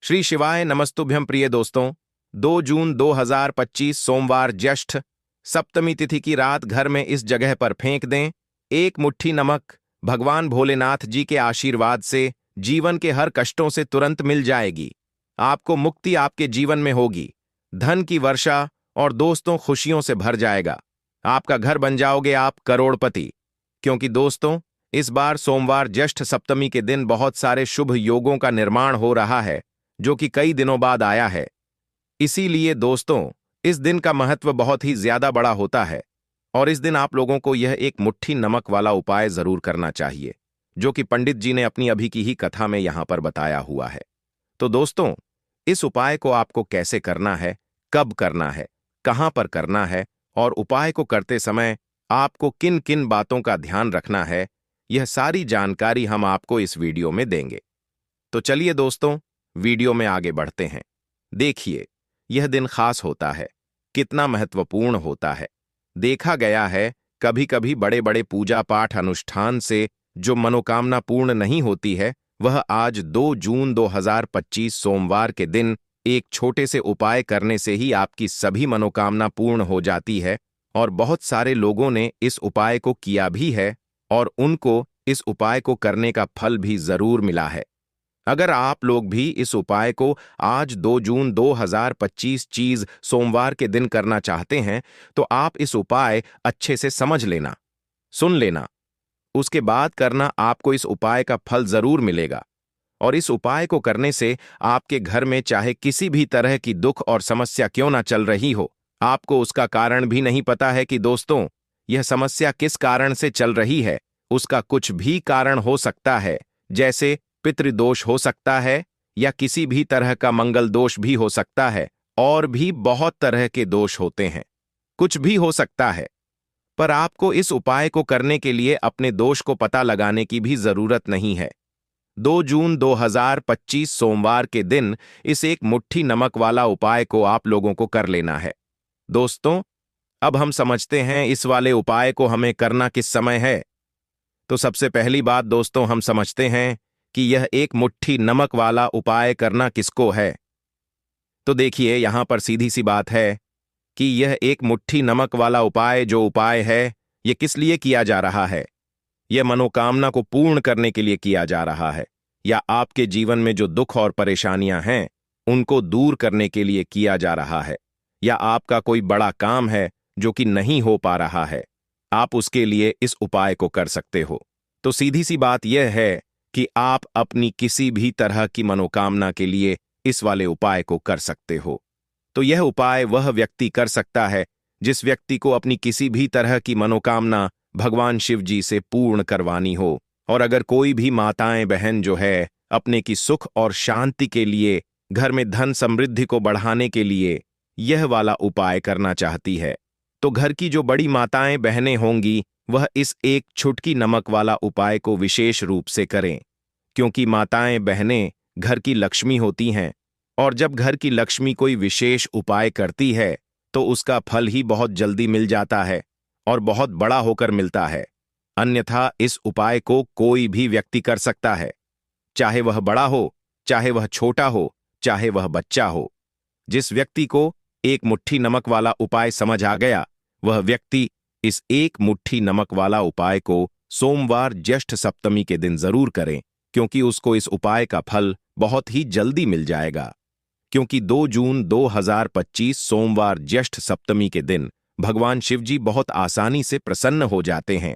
श्री शिवाय नमस्तुभ्यं प्रिय दोस्तों। 2 जून 2025 सोमवार ज्येष्ठ सप्तमी तिथि की रात घर में इस जगह पर फेंक दें एक मुट्ठी नमक। भगवान भोलेनाथ जी के आशीर्वाद से जीवन के हर कष्टों से तुरंत मिल जाएगी। आपको मुक्ति आपके जीवन में होगी, धन की वर्षा और दोस्तों खुशियों से भर जाएगा। आपका घर बन जाओगे आप करोड़पति। क्योंकि दोस्तों, इस बार सोमवार ज्येष्ठ सप्तमी के दिन बहुत सारे शुभ योगों का निर्माण हो रहा है, जो कि कई दिनों बाद आया है। इसीलिए दोस्तों, इस दिन का महत्व बहुत ही ज्यादा बड़ा होता है और इस दिन आप लोगों को यह एक मुट्ठी नमक वाला उपाय जरूर करना चाहिए, जो कि पंडित जी ने अपनी अभी की ही कथा में यहां पर बताया हुआ है। तो दोस्तों, इस उपाय को आपको कैसे करना है, कब करना है, कहां पर करना है और उपाय को करते समय आपको किन किन बातों का ध्यान रखना है, यह सारी जानकारी हम आपको इस वीडियो में देंगे। तो चलिए दोस्तों, वीडियो में आगे बढ़ते हैं। देखिए, यह दिन खास होता है, कितना महत्वपूर्ण होता है। देखा गया है, कभी कभी बड़े बड़े पूजा पाठ अनुष्ठान से जो मनोकामना पूर्ण नहीं होती है, वह आज 2 जून 2025 सोमवार के दिन एक छोटे से उपाय करने से ही आपकी सभी मनोकामना पूर्ण हो जाती है। और बहुत सारे लोगों ने इस उपाय को किया भी है और उनको इस उपाय को करने का फल भी जरूर मिला है। अगर आप लोग भी इस उपाय को आज 2 जून 2025 चीज सोमवार के दिन करना चाहते हैं, तो आप इस उपाय अच्छे से समझ लेना, सुन लेना। उसके बाद करना, आपको इस उपाय का फल जरूर मिलेगा। और इस उपाय को करने से आपके घर में चाहे किसी भी तरह की दुख और समस्या क्यों ना चल रही हो, आपको उसका कारण भी नहीं पता है कि दोस्तों, यह समस्या किस कारण से चल रही है। उसका कुछ भी कारण हो सकता है, जैसे पितृदोष हो सकता है या किसी भी तरह का मंगल दोष भी हो सकता है, और भी बहुत तरह के दोष होते हैं, कुछ भी हो सकता है। पर आपको इस उपाय को करने के लिए अपने दोष को पता लगाने की भी जरूरत नहीं है। 2 जून 2025 सोमवार के दिन इस एक मुट्ठी नमक वाला उपाय को आप लोगों को कर लेना है। दोस्तों, अब हम समझते हैं इस वाले उपाय को हमें करना किस समय है। तो सबसे पहली बात दोस्तों, हम समझते हैं कि यह एक मुट्ठी नमक वाला उपाय करना किसको है। तो देखिए, यहां पर सीधी सी बात है कि यह एक मुट्ठी नमक वाला उपाय जो उपाय है, यह किस लिए किया जा रहा है। यह मनोकामना को पूर्ण करने के लिए किया जा रहा है, या आपके जीवन में जो दुख और परेशानियां हैं उनको दूर करने के लिए किया जा रहा है, या आपका कोई बड़ा काम है जो कि नहीं हो पा रहा है, आप उसके लिए इस उपाय को कर सकते हो। तो सीधी सी बात यह है कि आप अपनी किसी भी तरह की मनोकामना के लिए इस वाले उपाय को कर सकते हो। तो यह उपाय वह व्यक्ति कर सकता है जिस व्यक्ति को अपनी किसी भी तरह की मनोकामना भगवान शिव जी से पूर्ण करवानी हो। और अगर कोई भी माताएं बहन जो है अपने की सुख और शांति के लिए, घर में धन समृद्धि को बढ़ाने के लिए यह वाला उपाय करना चाहती है, तो घर की जो बड़ी माताएं बहनें होंगी वह इस एक छुटकी नमक वाला उपाय को विशेष रूप से करें। क्योंकि माताएं बहनें घर की लक्ष्मी होती हैं, और जब घर की लक्ष्मी कोई विशेष उपाय करती है तो उसका फल ही बहुत जल्दी मिल जाता है और बहुत बड़ा होकर मिलता है। अन्यथा इस उपाय को कोई भी व्यक्ति कर सकता है, चाहे वह बड़ा हो, चाहे वह छोटा हो, चाहे वह बच्चा हो। जिस व्यक्ति को एक मुट्ठी नमक वाला उपाय समझ आ गया, वह व्यक्ति इस एक मुट्ठी नमक वाला उपाय को सोमवार ज्येष्ठ सप्तमी के दिन जरूर करें, क्योंकि उसको इस उपाय का फल बहुत ही जल्दी मिल जाएगा। क्योंकि 2 जून 2025 सोमवार ज्येष्ठ सप्तमी के दिन भगवान शिव जी बहुत आसानी से प्रसन्न हो जाते हैं।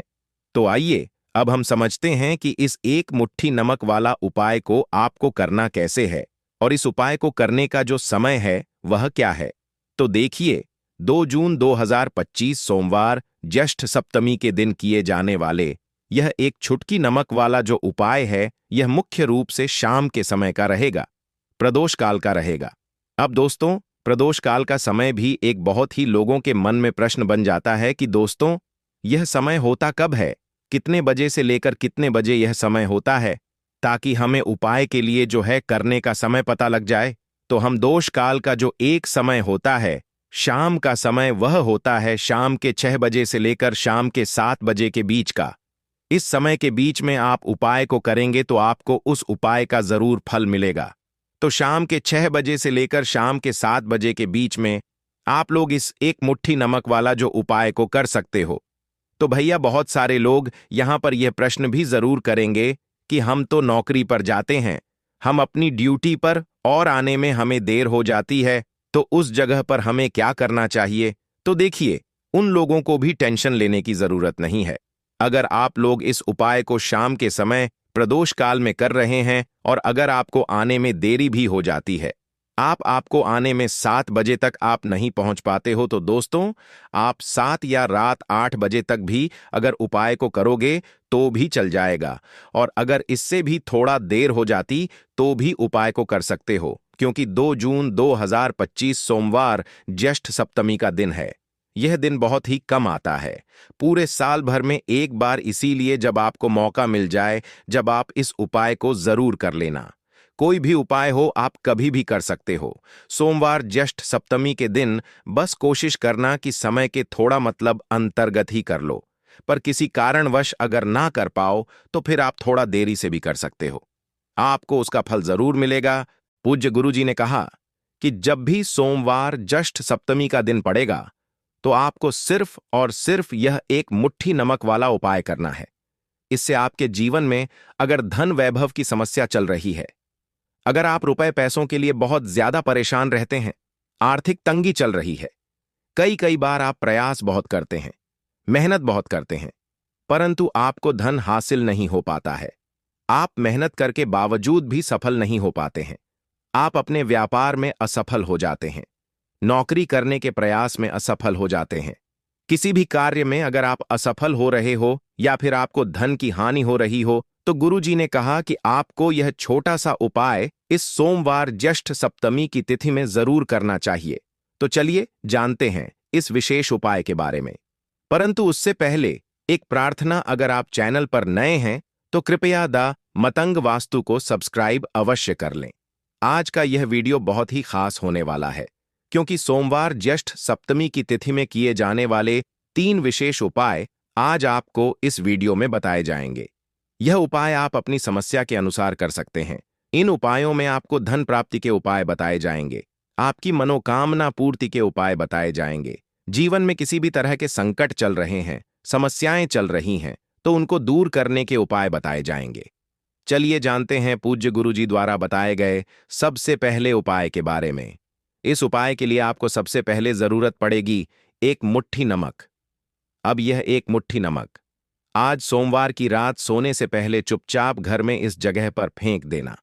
तो आइए, अब हम समझते हैं कि इस एक मुट्ठी नमक वाला उपाय को आपको करना कैसे है और इस उपाय को करने का जो समय है वह क्या है। तो देखिए, 2 जून 2025 सोमवार ज्येष्ठ सप्तमी के दिन किए जाने वाले यह एक छुटकी नमक वाला जो उपाय है, यह मुख्य रूप से शाम के समय का रहेगा, प्रदोष काल का रहेगा। अब दोस्तों, प्रदोष काल का समय भी एक बहुत ही लोगों के मन में प्रश्न बन जाता है कि दोस्तों, यह समय होता कब है, कितने बजे से लेकर कितने बजे यह समय होता है, ताकि हमें उपाय के लिए जो है करने का समय पता लग जाए। तो हम दोष काल का जो एक समय होता है, शाम का समय, वह होता है शाम के 6 बजे से लेकर शाम के 7 बजे के बीच का। इस समय के बीच में आप उपाय को करेंगे तो आपको उस उपाय का जरूर फल मिलेगा। तो शाम के 6 बजे से लेकर शाम के 7 बजे के बीच में आप लोग इस एक मुट्ठी नमक वाला जो उपाय को कर सकते हो। तो भैया बहुत सारे लोग यहां पर यह प्रश्न भी जरूर करेंगे कि हम तो नौकरी पर जाते हैं, हम अपनी ड्यूटी पर और आने में हमें देर हो जाती है, तो उस जगह पर हमें क्या करना चाहिए। तो देखिए, उन लोगों को भी टेंशन लेने की जरूरत नहीं है। अगर आप लोग इस उपाय को शाम के समय प्रदोष काल में कर रहे हैं और अगर आपको आने में देरी भी हो जाती है, आपको आने में 7 बजे तक आप नहीं पहुंच पाते हो, तो दोस्तों आप 7 या रात 8 बजे तक भी अगर उपाय को करोगे तो भी चल जाएगा। और अगर इससे भी थोड़ा देर हो जाती तो भी उपाय को कर सकते हो, क्योंकि 2 जून 2025 सोमवार ज्येष्ठ सप्तमी का दिन है। यह दिन बहुत ही कम आता है, पूरे साल भर में एक बार, इसीलिए जब आपको मौका मिल जाए जब आप इस उपाय को जरूर कर लेना। कोई भी उपाय हो आप कभी भी कर सकते हो। सोमवार ज्येष्ठ सप्तमी के दिन बस कोशिश करना कि समय के थोड़ा मतलब अंतर्गत ही कर लो, पर किसी कारणवश अगर ना कर पाओ तो फिर आप थोड़ा देरी से भी कर सकते हो, आपको उसका फल जरूर मिलेगा। पूज्य गुरुजी ने कहा कि जब भी सोमवार ज्येष्ठ सप्तमी का दिन पड़ेगा तो आपको सिर्फ और सिर्फ यह एक मुट्ठी नमक वाला उपाय करना है। इससे आपके जीवन में अगर धन वैभव की समस्या चल रही है, अगर आप रुपए पैसों के लिए बहुत ज्यादा परेशान रहते हैं, आर्थिक तंगी चल रही है, कई कई बार आप प्रयास बहुत करते हैं, मेहनत बहुत करते हैं, परंतु आपको धन हासिल नहीं हो पाता है, आप मेहनत करके बावजूद भी सफल नहीं हो पाते हैं, आप अपने व्यापार में असफल हो जाते हैं, नौकरी करने के प्रयास में असफल हो जाते हैं, किसी भी कार्य में अगर आप असफल हो रहे हो या फिर आपको धन की हानि हो रही हो, तो गुरुजी ने कहा कि आपको यह छोटा सा उपाय इस सोमवार ज्येष्ठ सप्तमी की तिथि में जरूर करना चाहिए। तो चलिए जानते हैं इस विशेष उपाय के बारे में। परंतु उससे पहले एक प्रार्थना, अगर आप चैनल पर नए हैं तो कृपया द मतंग वास्तु को सब्सक्राइब अवश्य कर लें। आज का यह वीडियो बहुत ही खास होने वाला है, क्योंकि सोमवार ज्येष्ठ सप्तमी की तिथि में किए जाने वाले 3 विशेष उपाय आज आपको इस वीडियो में बताए जाएंगे। यह उपाय आप अपनी समस्या के अनुसार कर सकते हैं। इन उपायों में आपको धन प्राप्ति के उपाय बताए जाएंगे, आपकी मनोकामना पूर्ति के उपाय बताए जाएंगे। जीवन में किसी भी तरह के संकट चल रहे हैं, समस्याएं चल रही हैं, तो उनको दूर करने के उपाय बताए जाएंगे। चलिए जानते हैं पूज्य गुरुजी द्वारा बताए गए सबसे पहले उपाय के बारे में। इस उपाय के लिए आपको सबसे पहले जरूरत पड़ेगी एक मुट्ठी नमक। अब यह एक मुट्ठी नमक आज सोमवार की रात सोने से पहले चुपचाप घर में इस जगह पर फेंक देना।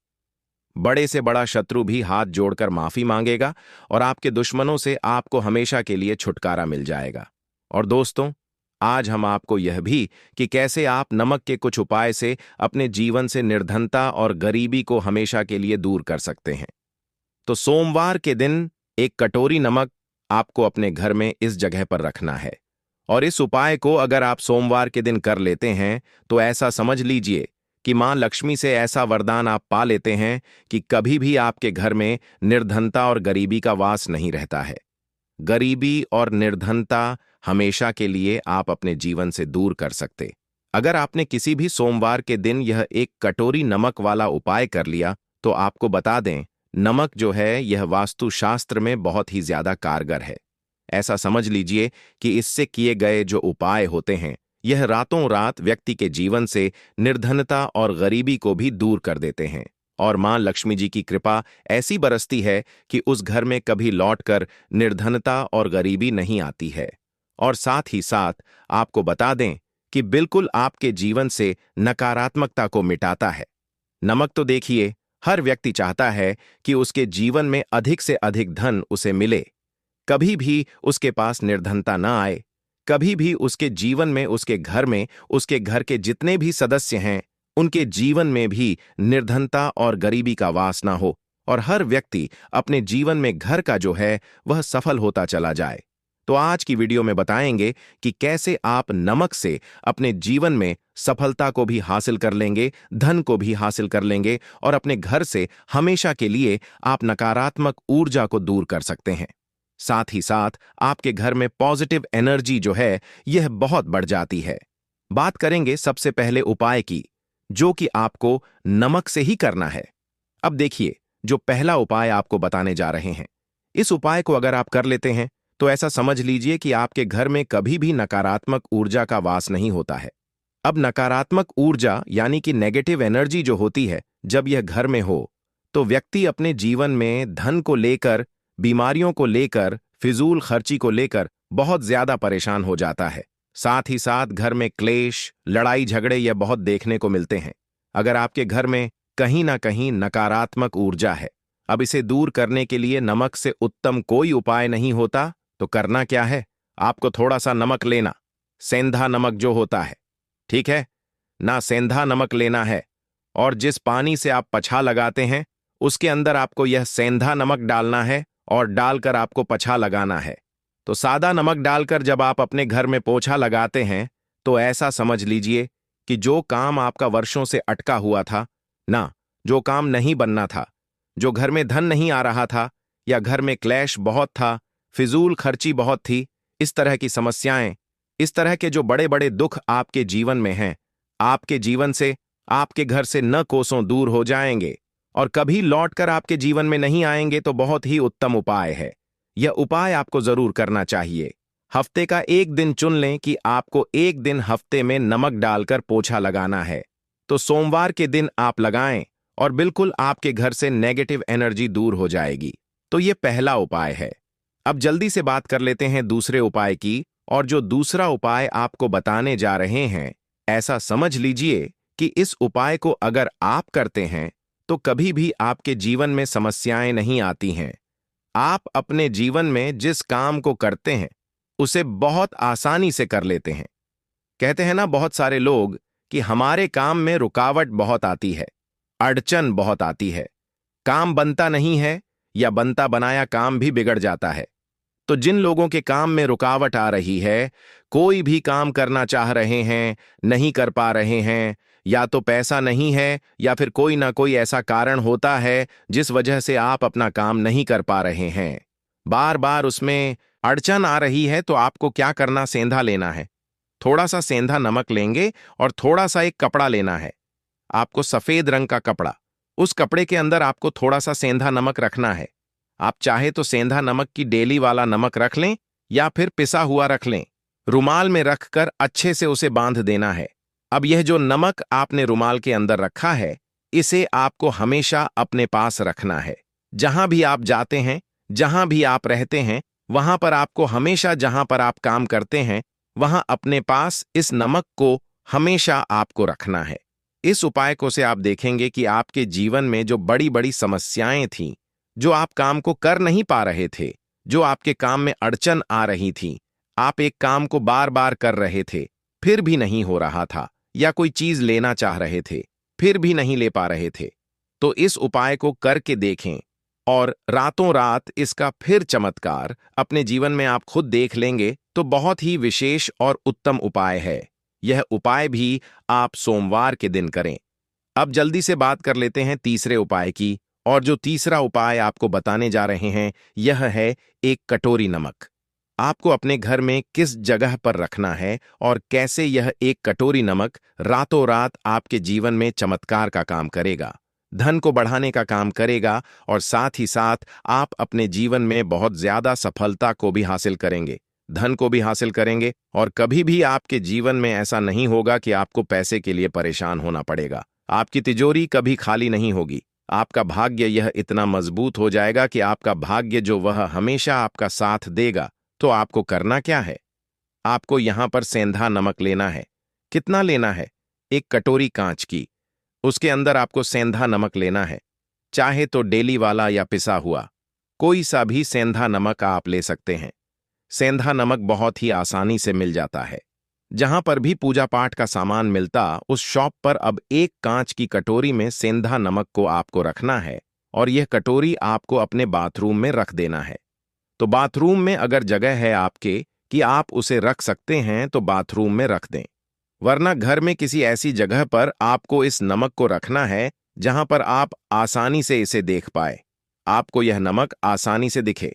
बड़े से बड़ा शत्रु भी हाथ जोड़कर माफी मांगेगा और आपके दुश्मनों से आपको हमेशा के लिए छुटकारा मिल जाएगा। और दोस्तों, आज हम आपको यह भी कि कैसे आप नमक के कुछ उपाय से अपने जीवन से निर्धनता और गरीबी को हमेशा के लिए दूर कर सकते हैं। तो सोमवार के दिन एक कटोरी नमक आपको अपने घर में इस जगह पर रखना है, और इस उपाय को अगर आप सोमवार के दिन कर लेते हैं तो ऐसा समझ लीजिए कि मां लक्ष्मी से ऐसा वरदान आप पा लेते हैं कि कभी भी आपके घर में निर्धनता और गरीबी का वास नहीं रहता है। गरीबी और निर्धनता हमेशा के लिए आप अपने जीवन से दूर कर सकते। अगर आपने किसी भी सोमवार के दिन यह एक कटोरी नमक वाला उपाय कर लिया, तो आपको बता दें, नमक जो है यह वास्तुशास्त्र में बहुत ही ज्यादा कारगर है। ऐसा समझ लीजिए कि इससे किए गए जो उपाय होते हैं, यह रातों रात व्यक्ति के जीवन से निर्धनता और गरीबी को भी दूर कर देते हैं, और मां लक्ष्मी जी की कृपा ऐसी बरसती है कि उस घर में कभी लौटकर निर्धनता और गरीबी नहीं आती है। और साथ ही साथ आपको बता दें कि बिल्कुल आपके जीवन से नकारात्मकता को मिटाता है। नमक तो देखिए, हर व्यक्ति चाहता है कि उसके जीवन में अधिक से अधिक धन उसे मिले, कभी भी उसके पास निर्धनता ना आए, कभी भी उसके जीवन में, उसके घर में, उसके घर के जितने भी सदस्य हैं उनके जीवन में भी निर्धनता और गरीबी का वास ना हो, और हर व्यक्ति अपने जीवन में घर का जो है वह सफल होता चला जाए। तो आज की वीडियो में बताएंगे कि कैसे आप नमक से अपने जीवन में सफलता को भी हासिल कर लेंगे, धन को भी हासिल कर लेंगे, और अपने घर से हमेशा के लिए आप नकारात्मक ऊर्जा को दूर कर सकते हैं। साथ ही साथ आपके घर में पॉजिटिव एनर्जी जो है यह बहुत बढ़ जाती है। बात करेंगे सबसे पहले उपाय की, जो कि आपको नमक से ही करना है। अब देखिए, जो पहला उपाय आपको बताने जा रहे हैं। इस उपाय को अगर आप कर लेते हैं तो ऐसा समझ लीजिए कि आपके घर में कभी भी नकारात्मक ऊर्जा का वास नहीं होता है। अब नकारात्मक ऊर्जा यानी कि नेगेटिव एनर्जी जो होती है, जब यह घर में हो तो व्यक्ति अपने जीवन में धन को लेकर, बीमारियों को लेकर, फिजूल खर्ची को लेकर बहुत ज्यादा परेशान हो जाता है। साथ ही साथ घर में क्लेश, लड़ाई झगड़े यह बहुत देखने को मिलते हैं। अगर आपके घर में कहीं ना कहीं नकारात्मक ऊर्जा है, अब इसे दूर करने के लिए नमक से उत्तम कोई उपाय नहीं होता। तो करना क्या है? आपको थोड़ा सा नमक लेना, सेंधा नमक जो होता है, ठीक है ना, सेंधा नमक लेना है। और जिस पानी से आप पछा लगाते हैं उसके अंदर आपको यह सेंधा नमक डालना है और डालकर आपको पछा लगाना है। तो सादा नमक डालकर जब आप अपने घर में पोछा लगाते हैं तो ऐसा समझ लीजिए कि जो काम आपका वर्षों से अटका हुआ था ना, जो काम नहीं बनना था, जो घर में धन नहीं आ रहा था, या घर में क्लेश बहुत था, फिजूल खर्ची बहुत थी, इस तरह की समस्याएं, इस तरह के जो बड़े बड़े दुख आपके जीवन में हैं, आपके जीवन से, आपके घर से न कोसों दूर हो जाएंगे और कभी लौटकर आपके जीवन में नहीं आएंगे। तो बहुत ही उत्तम उपाय है। यह उपाय आपको जरूर करना चाहिए। हफ्ते का एक दिन चुन लें कि आपको एक दिन हफ्ते में नमक डालकर पोछा लगाना है। तो सोमवार के दिन आप लगाएं और बिल्कुल आपके घर से नेगेटिव एनर्जी दूर हो जाएगी। तो यह पहला उपाय है। अब जल्दी से बात कर लेते हैं दूसरे उपाय की। और जो दूसरा उपाय आपको बताने जा रहे हैं, ऐसा समझ लीजिए कि इस उपाय को अगर आप करते हैं तो कभी भी आपके जीवन में समस्याएं नहीं आती हैं। आप अपने जीवन में जिस काम को करते हैं उसे बहुत आसानी से कर लेते हैं। कहते हैं ना बहुत सारे लोग कि हमारे काम में रुकावट बहुत आती है, अड़चन बहुत आती है, काम बनता नहीं है या बनता बनाया काम भी बिगड़ जाता है। तो जिन लोगों के काम में रुकावट आ रही है, कोई भी काम करना चाह रहे हैं, नहीं कर पा रहे हैं, या तो पैसा नहीं है या फिर कोई ना कोई ऐसा कारण होता है जिस वजह से आप अपना काम नहीं कर पा रहे हैं, बार बार उसमें अड़चन आ रही है, तो आपको क्या करना? सेंधा लेना है। थोड़ा सा सेंधा नमक लेंगे और थोड़ा सा एक कपड़ा लेना है, आपको सफेद रंग का कपड़ा। उस कपड़े के अंदर आपको थोड़ा सा सेंधा नमक रखना है। आप चाहे तो सेंधा नमक की डेली वाला नमक रख लें या फिर पिसा हुआ रख लें। रुमाल में रखकर अच्छे से उसे बांध देना है। अब यह जो नमक आपने रुमाल के अंदर रखा है, इसे आपको हमेशा अपने पास रखना है। जहां भी आप जाते हैं, जहां भी आप रहते हैं, वहां पर आपको हमेशा, जहां पर आप काम करते हैं, वहां अपने पास इस नमक को हमेशा आपको रखना है। इस उपाय को से आप देखेंगे कि आपके जीवन में जो बड़ी बड़ी समस्याएं थीं, जो आप काम को कर नहीं पा रहे थे, जो आपके काम में अड़चन आ रही थी, आप एक काम को बार बार कर रहे थे फिर भी नहीं हो रहा था, या कोई चीज लेना चाह रहे थे फिर भी नहीं ले पा रहे थे, तो इस उपाय को करके देखें और रातों रात इसका फिर चमत्कार अपने जीवन में आप खुद देख लेंगे। तो बहुत ही विशेष और उत्तम उपाय है। यह उपाय भी आप सोमवार के दिन करें। अब जल्दी से बात कर लेते हैं तीसरे उपाय की। और जो तीसरा उपाय आपको बताने जा रहे हैं, यह है एक कटोरी नमक। आपको अपने घर में किस जगह पर रखना है और कैसे यह एक कटोरी नमक रातों रात आपके जीवन में चमत्कार का काम करेगा, धन को बढ़ाने का काम करेगा, और साथ ही साथ आप अपने जीवन में बहुत ज्यादा सफलता को भी हासिल करेंगे, धन को भी हासिल करेंगे, और कभी भी आपके जीवन में ऐसा नहीं होगा कि आपको पैसे के लिए परेशान होना पड़ेगा। आपकी तिजोरी कभी खाली नहीं होगी। आपका भाग्य यह इतना मजबूत हो जाएगा कि आपका भाग्य जो वह हमेशा आपका साथ देगा। तो आपको करना क्या है? आपको यहां पर सेंधा नमक लेना है। कितना लेना है? एक कटोरी कांच की, उसके अंदर आपको सेंधा नमक लेना है। चाहे तो डेली वाला या पिसा हुआ, कोई सा भी सेंधा नमक आप ले सकते हैं। सेंधा नमक बहुत ही आसानी से मिल जाता है। जहां पर भी पूजा पाठ का सामान मिलता, उस शॉप पर अब एक कांच की कटोरी में सेंधा नमक को आपको रखना है, और यह कटोरी आपको अपने बाथरूम में रख देना है। तो बाथरूम में अगर जगह है आपके कि आप उसे रख सकते हैं तो बाथरूम में रख दें, वरना घर में किसी ऐसी जगह पर आपको इस नमक को रखना है जहां पर आप आसानी से इसे देख पाए, आपको यह नमक आसानी से दिखे,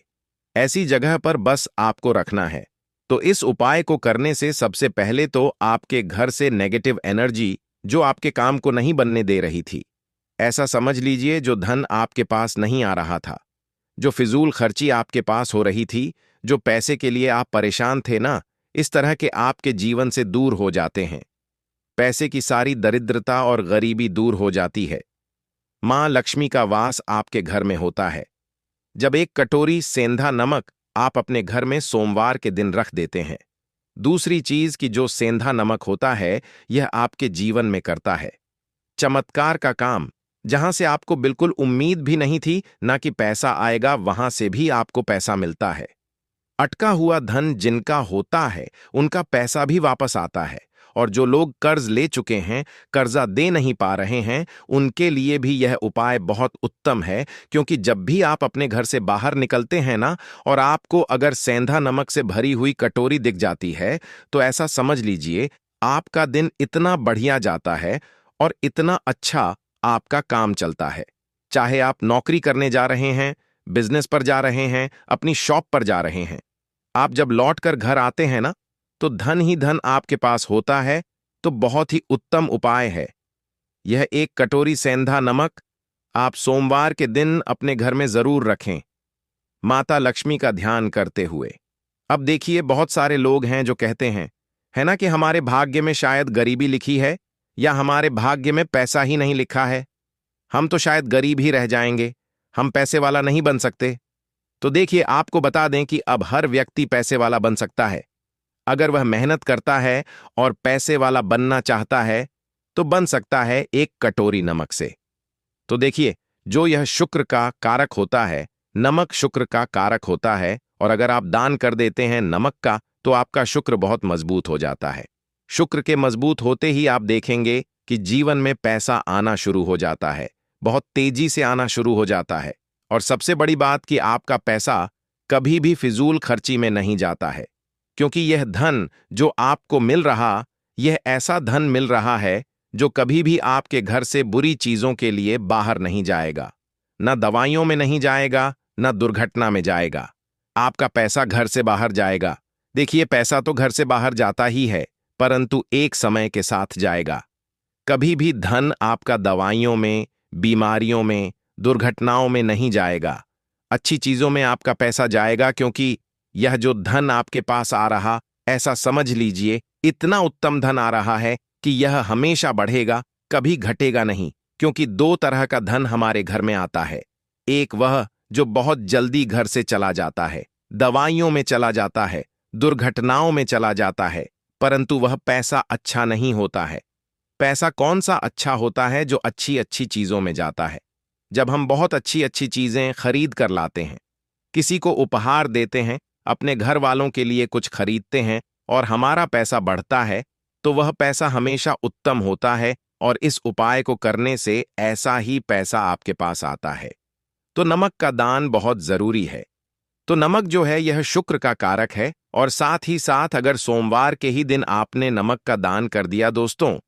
ऐसी जगह पर बस आपको रखना है। तो इस उपाय को करने से सबसे पहले तो आपके घर से नेगेटिव एनर्जी जो आपके काम को नहीं बनने दे रही थी, ऐसा समझ लीजिए जो धन आपके पास नहीं आ रहा था, जो फिजूल खर्ची आपके पास हो रही थी, जो पैसे के लिए आप परेशान थे ना, इस तरह के आपके जीवन से दूर हो जाते हैं। पैसे की सारी दरिद्रता और गरीबी दूर हो जाती है। मां लक्ष्मी का वास आपके घर में होता है। जब एक कटोरी सेंधा नमक आप अपने घर में सोमवार के दिन रख देते हैं। दूसरी चीज कि जो सेंधा नमक होता है, यह आपके जीवन में करता है चमत्कार का काम। जहां से आपको बिल्कुल उम्मीद भी नहीं थी ना कि पैसा आएगा, वहां से भी आपको पैसा मिलता है। अटका हुआ धन जिनका होता है, उनका पैसा भी वापस आता है। और जो लोग कर्ज ले चुके हैं, कर्जा दे नहीं पा रहे हैं, उनके लिए भी यह उपाय बहुत उत्तम है। क्योंकि जब भी आप अपने घर से बाहर निकलते हैं ना, और आपको अगर सेंधा नमक से भरी हुई कटोरी दिख जाती है, तो ऐसा समझ लीजिए आपका दिन इतना बढ़िया जाता है और इतना अच्छा आपका काम चलता है। चाहे आप नौकरी करने जा रहे हैं, बिजनेस पर जा रहे हैं, अपनी शॉप पर जा रहे हैं, आप जब लौट कर घर आते हैं ना, तो धन ही धन आपके पास होता है। तो बहुत ही उत्तम उपाय है यह। एक कटोरी सेंधा नमक आप सोमवार के दिन अपने घर में जरूर रखें, माता लक्ष्मी का ध्यान करते हुए। अब देखिए, बहुत सारे लोग हैं जो कहते हैं, है ना, कि हमारे भाग्य में शायद गरीबी लिखी है, या हमारे भाग्य में पैसा ही नहीं लिखा है, हम तो शायद गरीब ही रह जाएंगे, हम पैसे वाला नहीं बन सकते। तो देखिए, आपको बता दें कि अब हर व्यक्ति पैसे वाला बन सकता है। अगर वह मेहनत करता है और पैसे वाला बनना चाहता है, तो बन सकता है एक कटोरी नमक से। तो देखिए, जो यह शुक्र का कारक होता है, नमक शुक्र का कारक होता है, और अगर आप दान कर देते हैं नमक का, तो आपका शुक्र बहुत मजबूत हो जाता है। शुक्र के मजबूत होते ही आप देखेंगे कि जीवन में पैसा आना शुरू हो जाता है, बहुत तेजी से आना शुरू हो जाता है। और सबसे बड़ी बात कि आपका पैसा कभी भी फिजूल खर्ची में नहीं जाता है, क्योंकि यह धन जो आपको मिल रहा, यह ऐसा धन मिल रहा है जो कभी भी आपके घर से बुरी चीजों के लिए बाहर नहीं जाएगा। न दवाइयों में नहीं जाएगा, न दुर्घटना में जाएगा। आपका पैसा घर से बाहर जाएगा। देखिए, पैसा तो घर से बाहर जाता ही है, परंतु एक समय के साथ जाएगा। कभी भी धन आपका दवाइयों में, बीमारियों में, दुर्घटनाओं में नहीं जाएगा। अच्छी चीजों में आपका पैसा जाएगा, क्योंकि यह जो धन आपके पास आ रहा, ऐसा समझ लीजिए इतना उत्तम धन आ रहा है कि यह हमेशा बढ़ेगा, कभी घटेगा नहीं। क्योंकि दो तरह का धन हमारे घर में आता है। एक वह जो बहुत जल्दी घर से चला जाता है, दवाइयों में चला जाता है, दुर्घटनाओं में चला जाता है, परंतु वह पैसा अच्छा नहीं होता है। पैसा कौन सा अच्छा होता है? जो अच्छी अच्छी चीजों में जाता है। जब हम बहुत अच्छी अच्छी चीजें खरीद कर लाते हैं, किसी को उपहार देते हैं, अपने घर वालों के लिए कुछ खरीदते हैं, और हमारा पैसा बढ़ता है, तो वह पैसा हमेशा उत्तम होता है। और इस उपाय को करने से ऐसा ही पैसा आपके पास आता है। तो नमक का दान बहुत जरूरी है। तो नमक जो है, यह शुक्र का कारक है, और साथ ही साथ अगर सोमवार के ही दिन आपने नमक का दान कर दिया दोस्तों,